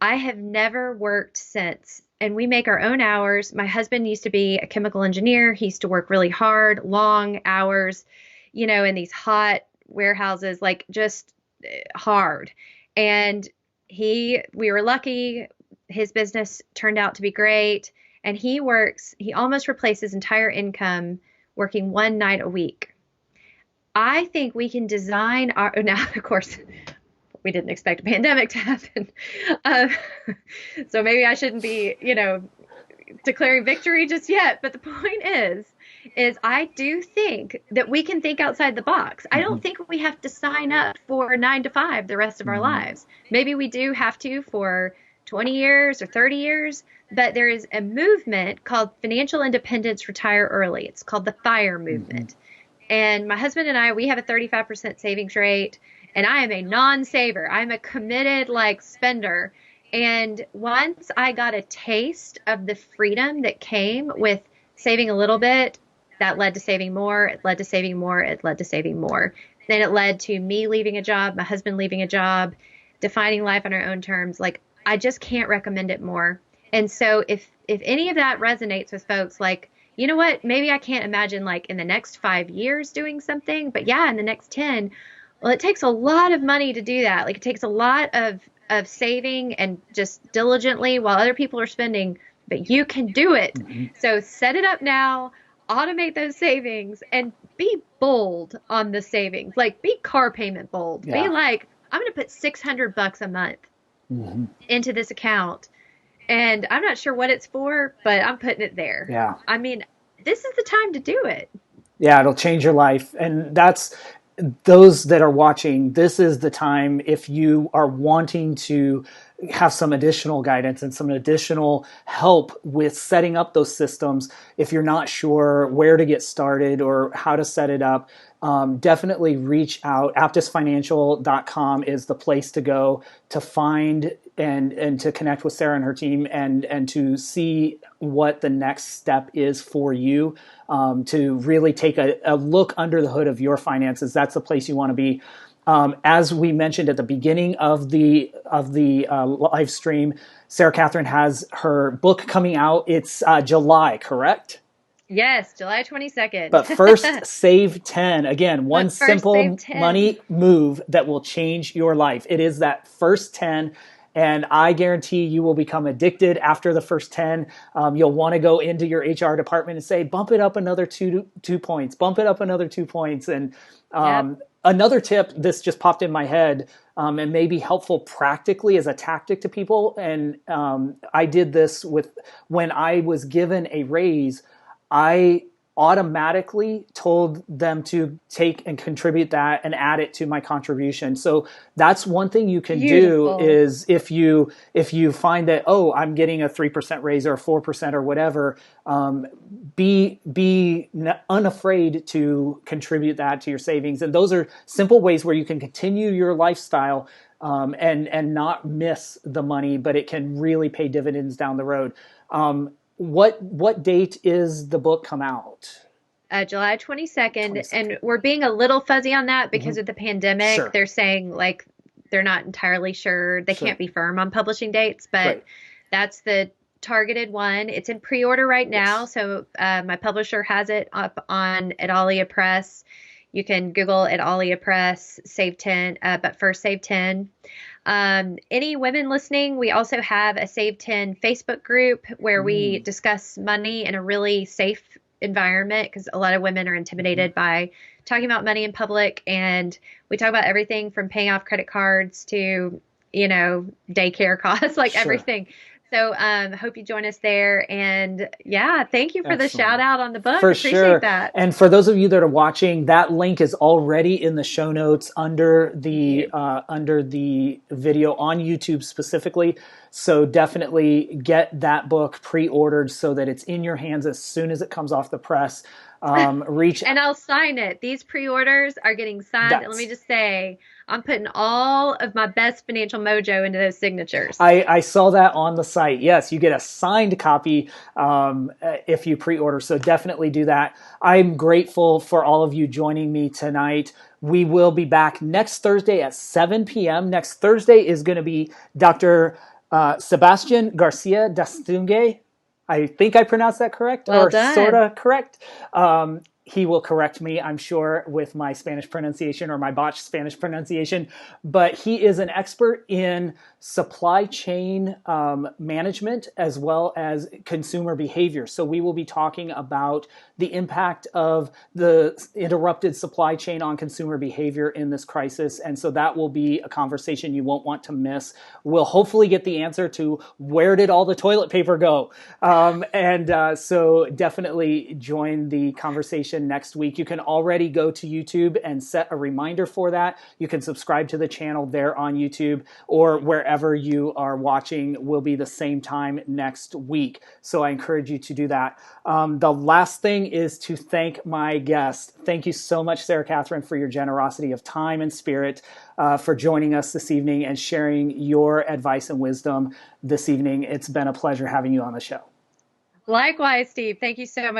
B: I have never worked since. And we make our own hours. My husband used to be a chemical engineer. He used to work really hard, long hours, in these hot warehouses, like just hard. And we were lucky. His business turned out to be great. And he almost replaced his entire income working one night a week. I think we can design now, of course, we didn't expect a pandemic to happen. So maybe I shouldn't be, declaring victory just yet. But the point is I do think that we can think outside the box. I don't think we have to sign up for 9 to 5 the rest of our lives. Maybe we do have to for 20 years or 30 years, but there is a movement called Financial Independence Retire Early. It's called the FIRE movement. And my husband and I, we have a 35% savings rate, and I am a non-saver. I'm a committed spender. And once I got a taste of the freedom that came with saving a little bit, that led to saving more. It led to saving more. It led to saving more. Then it led to me leaving a job, my husband leaving a job, defining life on our own terms. I just can't recommend it more. And so if any of that resonates with folks, you know what, maybe I can't imagine in the next 5 years doing something, but yeah, in the next 10, well, it takes a lot of money to do that. It takes a lot of saving and just diligently while other people are spending, but you can do it. So set it up now, automate those savings, and be bold on the savings. Be car payment bold. Yeah. Be I'm going to put $600 a month into this account. And I'm not sure what it's for, but I'm putting it there.
A: Yeah.
B: I mean, this is the time to do it.
A: Yeah, it'll change your life. And that's those that are watching. This is the time if you are wanting to have some additional guidance and some additional help with setting up those systems. If you're not sure where to get started or how to set it up, definitely reach out. AptusFinancial.com is the place to go to find and to connect with Sarah and her team and to see what the next step is for you, to really take a look under the hood of your finances. That's the place you want to be. As we mentioned at the beginning of the live stream, Sarah Catherine has her book coming out. It's July, correct?
B: Yes, July 22nd.
A: But first, save 10. Again, one simple money move that will change your life. It is that first 10. And I guarantee you will become addicted after the first 10. You'll want to go into your HR department and say, bump it up another 2 points, bump it up another 2 points. And another tip, this just popped in my head and may be helpful practically as a tactic to people. And I did this when I was given a raise, I automatically told them to take and contribute that and add it to my contribution. So that's one thing you can do is if you find that, oh, I'm getting a 3% raise or a 4% or whatever, be unafraid to contribute that to your savings. And those are simple ways where you can continue your lifestyle and not miss the money, but it can really pay dividends down the road. What date is the book come out?
B: July 22nd. And we're being a little fuzzy on that because of the pandemic. Sure. They're saying they're not entirely sure. They can't be firm on publishing dates, but that's the targeted one. It's in pre-order right now. Yes. So my publisher has it up on Adalia Press. You can Google Adalia Press, Save 10, but first Save 10. Any women listening, we also have a Save 10 Facebook group where we discuss money in a really safe environment because a lot of women are intimidated by talking about money in public. And we talk about everything from paying off credit cards to, daycare costs, everything. So hope you join us there. And yeah, thank you for the shout out on the book.
A: For
B: Appreciate that.
A: And for those of you that are watching, that link is already in the show notes under the video on YouTube specifically. So definitely get that book pre-ordered so that it's in your hands as soon as it comes off the press. Reach
B: And I'll sign it. These pre-orders are getting signed. And let me
A: that's
B: just say, I'm putting all of my best financial mojo into those signatures.
A: I saw that on the site. Yes, you get a signed copy if you pre-order. So definitely do that. I'm grateful for all of you joining me tonight. We will be back next Thursday at 7 p.m. Next Thursday is going to be Dr. Sebastian Garcia Dastunge. I think I pronounced that correct,
B: Well
A: or sort
B: done.
A: of correct. He will correct me, I'm sure, with my Spanish pronunciation or my botched Spanish pronunciation. But he is an expert in supply chain management as well as consumer behavior. So we will be talking about the impact of the interrupted supply chain on consumer behavior in this crisis. And so that will be a conversation you won't want to miss. We'll hopefully get the answer to where did all the toilet paper go? So definitely join the conversation next week. You can already go to YouTube and set a reminder for that. You can subscribe to the channel there on YouTube, or wherever you are watching will be the same time next week. So I encourage you to do that. The last thing is to thank my guest. Thank you so much, Sarah Catherine, for your generosity of time and spirit, for joining us this evening and sharing your advice and wisdom this evening. It's been a pleasure having you on the show.
B: Likewise, Steve. Thank you so much